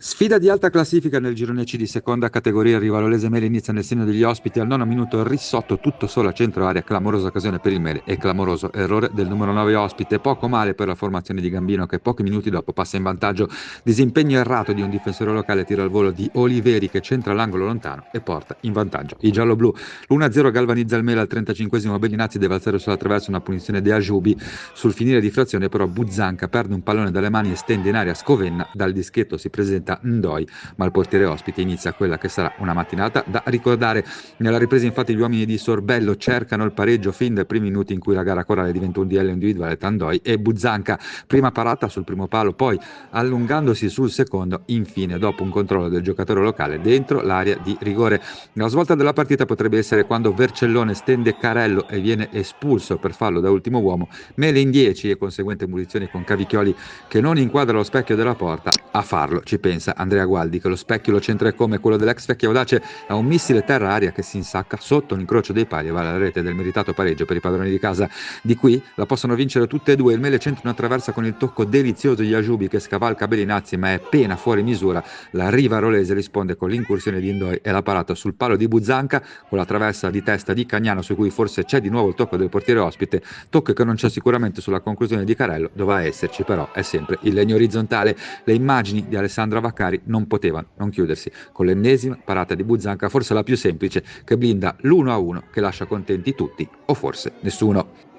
Sfida di alta classifica nel girone C di seconda categoria. Il Rivalolese Mele inizia nel segno degli ospiti al nono minuto. Risotto tutto solo a centro area, clamorosa occasione per il Mele e clamoroso errore del numero 9 ospite. Poco male per la formazione di Gambino, che pochi minuti dopo passa in vantaggio. Disimpegno errato di un difensore locale, tira al volo di Oliveri che centra l'angolo lontano e porta in vantaggio i gialloblu. L'1-0 galvanizza il Mele al 35esimo. Bellinazzi deve alzare sull'attraverso una punizione di Ajubi. Sul finire di frazione però Buzzanca perde un pallone dalle mani e stende in aria Scovenna. Dal dischetto si presenta Ndoi, ma il portiere ospite inizia quella che sarà una mattinata da ricordare. Nella ripresa infatti gli uomini di Sorbello cercano il pareggio fin dai primi minuti in cui la gara corale diventa un duello individuale tra Ndoi e Buzzanca. Prima parata sul primo palo, poi allungandosi sul secondo, infine dopo un controllo del giocatore locale dentro l'area di rigore. La svolta della partita potrebbe essere quando Vercellone stende Carello e viene espulso per fallo da ultimo uomo. Mele in 10 e conseguente munizione con Cavicchioli che non inquadra lo specchio della porta. A farlo ci pensa Andrea Gualdi, che lo specchio lo centra e come quello dell'ex Vecchia Audace a un missile terra-aria che si insacca sotto l'incrocio dei pali e va alla rete del meritato pareggio per i padroni di casa. Di qui la possono vincere tutte e due. Il Mele centra una traversa con il tocco delizioso di Ajubi che scavalca Bellinazzi, ma è pena fuori misura. La Rivarolese risponde con l'incursione di Ndoi e la parata sul palo di Buzzanca con la traversa di testa di Cagnano, su cui forse c'è di nuovo il tocco del portiere ospite, tocco che non c'è sicuramente sulla conclusione di Carello. Doveva esserci, però è sempre il legno orizzontale. Le immagini di Alessandra Vaccari non potevano non chiudersi con l'ennesima parata di Buzzanca, forse la più semplice, che blinda l'1-1 che lascia contenti tutti o forse nessuno.